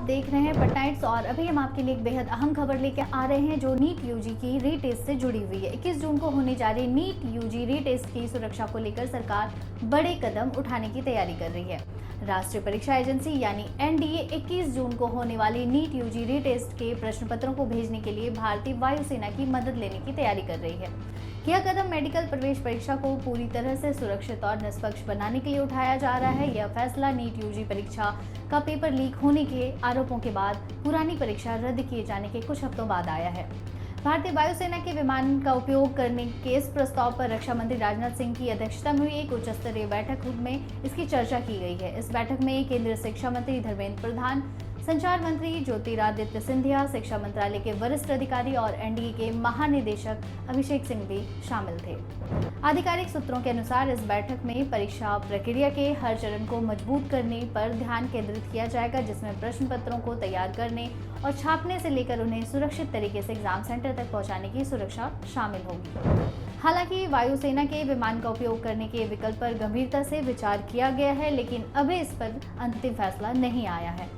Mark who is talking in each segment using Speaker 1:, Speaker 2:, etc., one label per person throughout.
Speaker 1: देख रहे हैं पटनाइट्स और अभी हम आपके लिए एक बेहद अहम खबर लेकर आ रहे हैं जो नीट यूजी की रीटेस्ट से जुड़ी हुई है। 21 जून को होने जा रही नीट यूजी रीटेस्ट की सुरक्षा को लेकर सरकार बड़े कदम उठाने की तैयारी कर रही है। राष्ट्रीय परीक्षा एजेंसी यानी एनडीए 21 जून को होने वाली नीट यूजी रीटेस्ट के प्रश्न पत्रों को भेजने के लिए भारतीय वायुसेना की मदद लेने की तैयारी कर रही है। यह कदम मेडिकल प्रवेश परीक्षा को पूरी तरह से सुरक्षित और निष्पक्ष बनाने के लिए उठाया जा रहा है। यह फैसला नीट यूजी परीक्षा का पेपर लीक होने के आरोपों के बाद पुरानी परीक्षा रद्द किए जाने के कुछ हफ्तों बाद आया है। भारतीय वायुसेना के विमान का उपयोग करने के इस प्रस्ताव पर रक्षा मंत्री राजनाथ सिंह की अध्यक्षता में हुई एक उच्च स्तरीय बैठक में इसकी चर्चा की गई है। इस बैठक में केंद्रीय शिक्षा मंत्री धर्मेंद्र प्रधान, संचार मंत्री ज्योतिरादित्य सिंधिया, शिक्षा मंत्रालय के वरिष्ठ अधिकारी और एनडीए के महानिदेशक अभिषेक सिंह भी शामिल थे। आधिकारिक सूत्रों के अनुसार इस बैठक में परीक्षा प्रक्रिया के हर चरण को मजबूत करने पर ध्यान केंद्रित किया जाएगा, जिसमें प्रश्न पत्रों को तैयार करने और छापने से लेकर उन्हें सुरक्षित तरीके से एग्जाम सेंटर तक पहुंचाने की सुरक्षा शामिल होगी। हालांकि वायुसेना के विमान का उपयोग करने के विकल्प पर गंभीरता से विचार किया गया है, लेकिन अभी इस पर अंतिम फैसला नहीं आया है।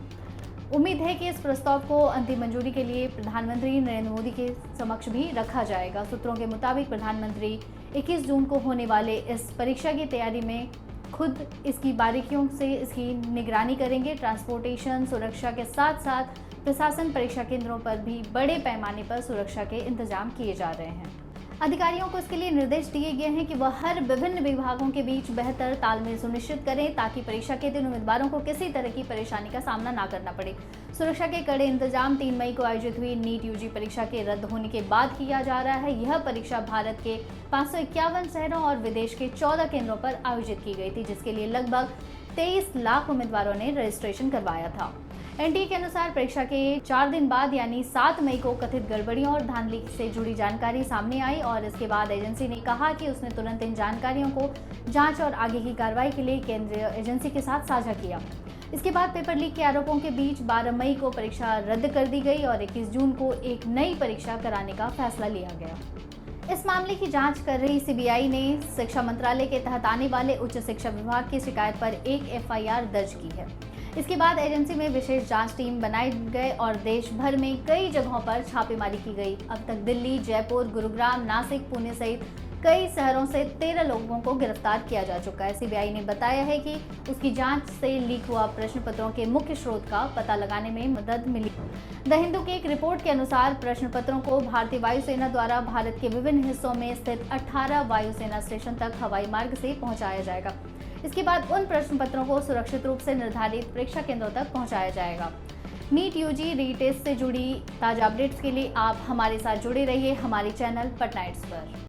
Speaker 1: उम्मीद है कि इस प्रस्ताव को अंतिम मंजूरी के लिए प्रधानमंत्री नरेंद्र मोदी के समक्ष भी रखा जाएगा। सूत्रों के मुताबिक प्रधानमंत्री 21 जून को होने वाले इस परीक्षा की तैयारी में खुद इसकी बारीकियों से इसकी निगरानी करेंगे। ट्रांसपोर्टेशन सुरक्षा के साथ साथ प्रशासन परीक्षा केंद्रों पर भी बड़े पैमाने पर सुरक्षा के इंतजाम किए जा रहे हैं। अधिकारियों को इसके लिए निर्देश दिए गए हैं कि वह हर विभिन्न विभागों के बीच बेहतर तालमेल सुनिश्चित करें ताकि परीक्षा के दिन उम्मीदवारों को किसी तरह की परेशानी का सामना ना करना पड़े। सुरक्षा के कड़े इंतजाम 3 मई को आयोजित हुई नीट यूजी परीक्षा के रद्द होने के बाद किया जा रहा है। यह परीक्षा भारत के 551 शहरों और विदेश के 14 केंद्रों पर आयोजित की गई थी, जिसके लिए लगभग 23 लाख उम्मीदवारों ने रजिस्ट्रेशन करवाया था। एनडीए के अनुसार परीक्षा के 4 दिन बाद यानी 7 मई को कथित गड़बड़ियों और धांधली से जुड़ी जानकारी सामने आई और इसके बाद एजेंसी ने कहा कि उसने तुरंत इन जानकारियों को जांच और आगे की कार्रवाई के लिए केंद्रीय एजेंसी के साथ साझा किया। इसके बाद पेपर लीक के आरोपों के बीच 12 मई को परीक्षा रद्द कर दी गई और 21 जून को एक नई परीक्षा कराने का फैसला लिया गया। इस मामले की जांच कर रही सीबीआई ने शिक्षा मंत्रालय के तहत आने वाले उच्च शिक्षा विभाग की शिकायत पर एक एफआईआर दर्ज की है। इसके बाद एजेंसी में विशेष जांच टीम बनाए गए और देश भर में कई जगहों पर छापेमारी की गई। अब तक दिल्ली, जयपुर, गुरुग्राम, नासिक, पुणे सहित कई शहरों से 13 लोगों को गिरफ्तार किया जा चुका है। सीबीआई ने बताया है कि उसकी जांच से लीक हुआ प्रश्न पत्रों के मुख्य स्रोत का पता लगाने में मदद मिली। द हिंदू की एक रिपोर्ट के अनुसार प्रश्न पत्रों को भारतीय वायुसेना द्वारा भारत के विभिन्न हिस्सों में स्थित 18 वायुसेना स्टेशन तक हवाई मार्ग से पहुंचाया जाएगा। इसके बाद उन प्रश्न पत्रों को सुरक्षित रूप से निर्धारित परीक्षा केंद्रों तक पहुंचाया जाएगा। नीट यूजी रीटेस्ट से जुड़ी ताजा अपडेट्स के लिए आप हमारे साथ जुड़े रहिए हमारे चैनल पटनाइट्स पर।